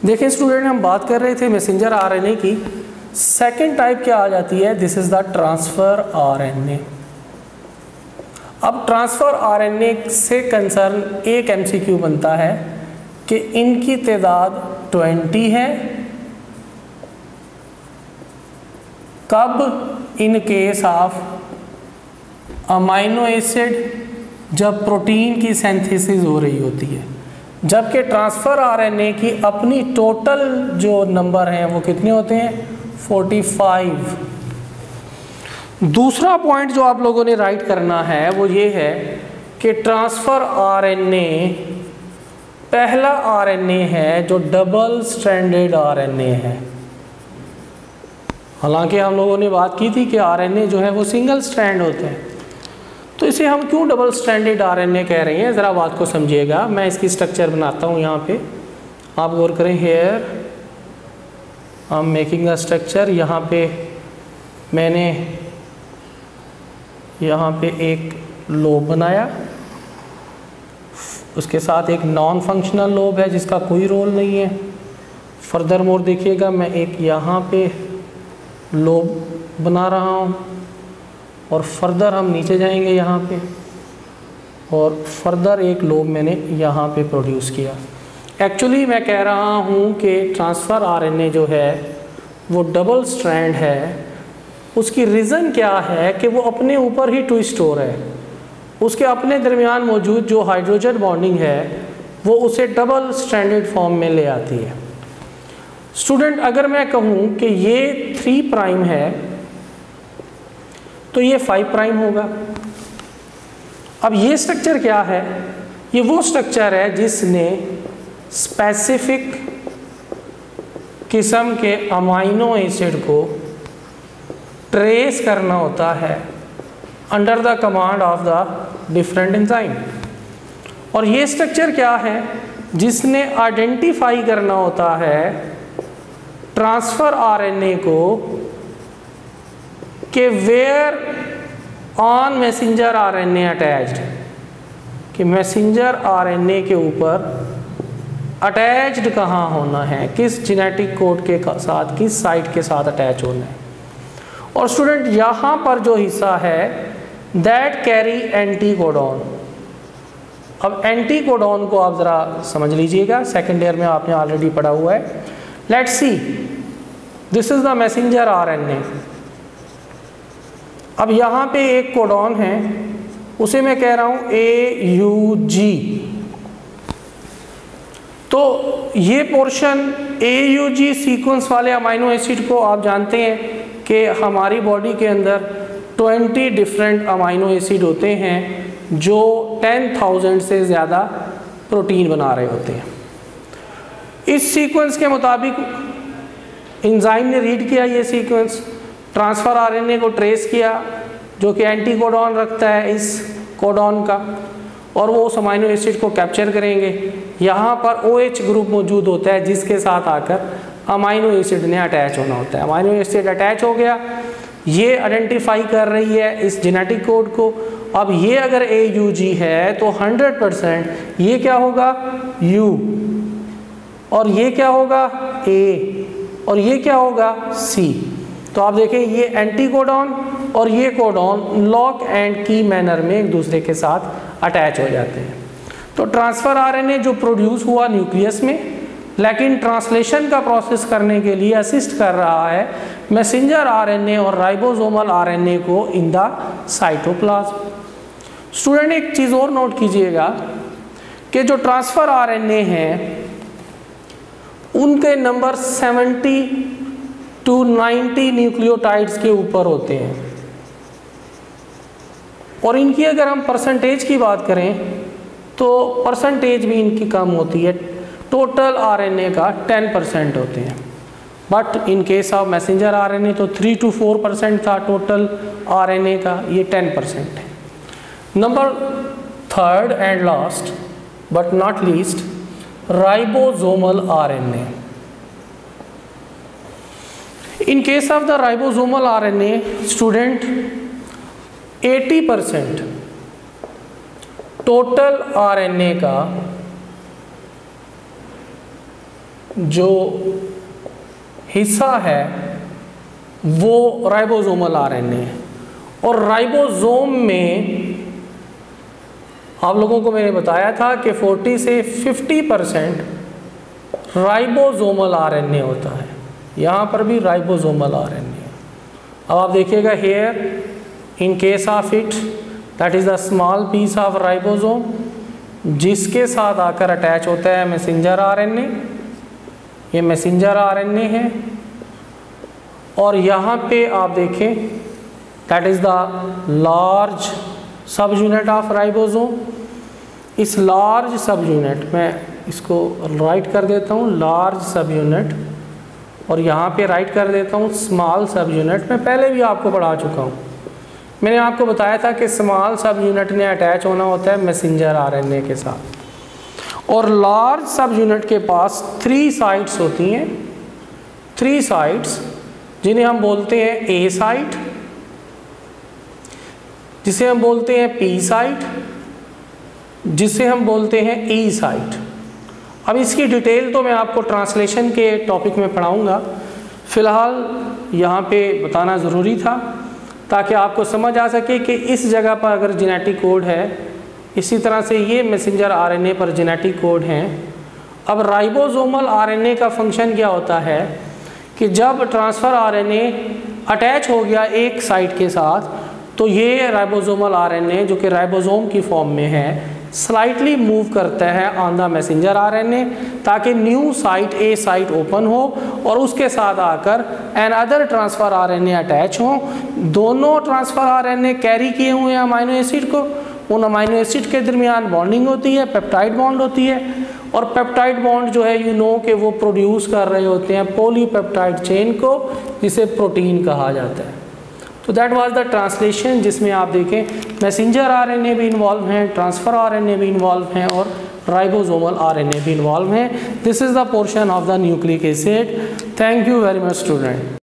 देखिए स्टूडेंट, हम बात कर रहे थे मैसेंजर आरएनए की। सेकेंड टाइप क्या आ जाती है, this is the transfer RNA. अब ट्रांसफर आरएनए से कंसर्न एक एमसीक्यू बनता है कि इनकी तादाद 20 है। कब? इन केस ऑफ अमाइनो एसिड, जब प्रोटीन की सिंथेसिस हो रही होती है, जबकि ट्रांसफर आरएनए की अपनी टोटल जो नंबर हैं वो कितने होते हैं, 45। दूसरा पॉइंट जो आप लोगों ने राइट करना है वो ये है कि ट्रांसफर आरएनए पहला आरएनए है जो डबल स्ट्रैंडेड आरएनए है। हालांकि हम लोगों ने बात की थी कि आरएनए जो है वो सिंगल स्ट्रैंड होते हैं, तो इसे हम क्यों डबल स्ट्रैंडेड आरएनए कह रहे हैं, ज़रा बात को समझिएगा। मैं इसकी स्ट्रक्चर बनाता हूँ यहाँ पे, आप गौर करें। Here I am making a structure. यहाँ पे मैंने यहाँ पे एक लोब बनाया, उसके साथ एक नॉन फंक्शनल लोब है जिसका कोई रोल नहीं है। फर्दर मोर देखिएगा, मैं एक यहाँ पे लोब बना रहा हूँ और फर्दर हम नीचे जाएंगे यहाँ पे, और फर्दर एक लोब मैंने यहाँ पे प्रोड्यूस किया। एक्चुअली मैं कह रहा हूँ कि ट्रांसफ़र आरएनए जो है वो डबल स्ट्रैंड है। उसकी रीज़न क्या है कि वो अपने ऊपर ही ट्विस्ट हो रहा है, उसके अपने दरमियान मौजूद जो हाइड्रोजन बॉन्डिंग है वो उसे डबल स्ट्रैंडेड फॉर्म में ले आती है। स्टूडेंट, अगर मैं कहूँ कि ये 3 प्राइम है तो ये 5 प्राइम होगा। अब ये स्ट्रक्चर क्या है, ये वो स्ट्रक्चर है जिसने स्पेसिफिक किस्म के अमाइनो एसिड को ट्रेस करना होता है under the command of the different enzyme. और ये स्ट्रक्चर क्या है, जिसने आइडेंटिफाई करना होता है ट्रांसफर आरएनए को कि where on messenger RNA attached, कि मैसेंजर आरएनए के ऊपर अटैच्ड कहाँ होना है, किस जेनेटिक कोड के साथ, किस साइट के साथ अटैच होना है। और स्टूडेंट, यहाँ पर जो हिस्सा है दैट कैरी एंटी कोडॉन। अब एंटी कोडॉन को आप ज़रा समझ लीजिएगा, सेकेंड ईयर में आपने ऑलरेडी पढ़ा हुआ है। Let's see, this is the messenger RNA. अब यहाँ पे एक कोडॉन है, उसे मैं कह रहा हूँ AUG। तो ये पोर्शन AUG सीक्वेंस वाले अमाइनो एसिड को आप जानते हैं कि हमारी बॉडी के अंदर 20 डिफरेंट अमाइनो एसिड होते हैं जो 10,000 से ज़्यादा प्रोटीन बना रहे होते हैं। इस सीक्वेंस के मुताबिक एंजाइम ने रीड किया ये सीक्वेंस, ट्रांसफ़र आरएनए को ट्रेस किया जो कि एंटी कोडॉन रखता है इस कोडॉन का, और वो उस अमाइनो एसिड को कैप्चर करेंगे। यहाँ पर OH ग्रुप मौजूद होता है जिसके साथ आकर अमाइनो एसिड ने अटैच होना होता है। अमाइनो एसिड अटैच हो गया, ये आइडेंटिफाई कर रही है इस जेनेटिक कोड को। अब ये अगर AUG है तो 100% ये क्या होगा, U, और ये क्या होगा, A, और ये क्या होगा, C। तो आप देखें ये एंटी कोडॉन और ये कोडॉन लॉक एंड की मैनर में एक दूसरे के साथ अटैच हो जाते हैं। तो ट्रांसफ़र आरएनए जो प्रोड्यूस हुआ न्यूक्लियस में, लेकिन ट्रांसलेशन का प्रोसेस करने के लिए असिस्ट कर रहा है मैसेंजर आरएनए और राइबोसोमल आरएनए को इन द साइटोप्लाज्म। स्टूडेंट, एक चीज़ और नोट कीजिएगा कि जो ट्रांसफ़र आरएनए हैं उनके नंबर 70 to 90 न्यूक्लियोटाइड्स के ऊपर होते हैं, और इनकी अगर हम परसेंटेज की बात करें तो परसेंटेज भी इनकी कम होती है। टोटल आरएनए का 10% होते हैं, but in case of messenger RNA तो 3 to 4% था टोटल आरएनए का, ये 10% है। Number 3rd and last but not least, ribosomal RNA. In case of the ribosomal RNA student, 80% total RNA का जो हिस्सा है वो राइबोसोमल आरएनए है। और राइबोसोम में आप लोगों को मैंने बताया था कि 40 से 50% राइबोसोमल आरएनए होता है। यहाँ पर भी राइबोसोमल आरएनए है। अब आप देखिएगा here in case of it that is the small piece of ribosome जिसके साथ आकर अटैच होता है मैसेंजर आरएनए। ये मैसेंजर आरएनए है। और यहाँ पे आप देखें that is the large subunit of ribosome. इस लार्ज सब यूनिट में इसको राइट कर देता हूँ लार्ज सब यूनिट, और यहाँ पे राइट कर देता हूँ स्मॉल सब यूनिट। मैं पहले भी आपको पढ़ा चुका हूँ। मैंने आपको बताया था कि स्मॉल सब यूनिट ने अटैच होना होता है मैसेंजर आरएनए के साथ, और लार्ज सब यूनिट के पास 3 साइट्स होती हैं। 3 साइट्स जिन्हें हम बोलते हैं ए साइट, जिसे हम बोलते हैं पी साइट, जिसे हम बोलते हैं ई साइट। अब इसकी डिटेल तो मैं आपको ट्रांसलेशन के टॉपिक में पढ़ाऊँगा, फ़िलहाल यहाँ पे बताना ज़रूरी था ताकि आपको समझ आ सके कि इस जगह पर अगर जेनेटिक कोड है, इसी तरह से ये मैसेंजर आरएनए पर जेनेटिक कोड हैं। अब राइबोसोमल आरएनए का फंक्शन क्या होता है कि जब ट्रांसफ़र आरएनए अटैच हो गया एक साइट के साथ, तो ये राइबोसोमल आरएनए जो कि राइबोसोम की फॉर्म में है स्लाइटली मूव करता है ऑन द मैसेंजर आरएनए ताकि new site A site open हो और उसके साथ आकर another transfer RNA attach हो। दोनों ट्रांसफ़र आरएनए कैरी किए हुए हैं अमाइनो एसिड को। उन अमाइनो एसिड के दरमियान बॉन्डिंग होती है, पेप्टाइड बॉन्ड होती है, और पेप्टाइड बॉन्ड जो है यू नो कि वो प्रोड्यूस कर रहे होते हैं पॉलीपेप्टाइड चेन को, जिसे प्रोटीन कहा जाता है। तो दैट वाज द ट्रांसलेशन, जिसमें आप देखें मैसेंजर आरएनए भी इन्वॉल्व हैं, ट्रांसफ़र आरएनए भी इन्वॉल्व हैं और राइबोसोमल आरएनए भी इन्वॉल्व हैं। This is the portion of the nucleic acid. Thank you very much student.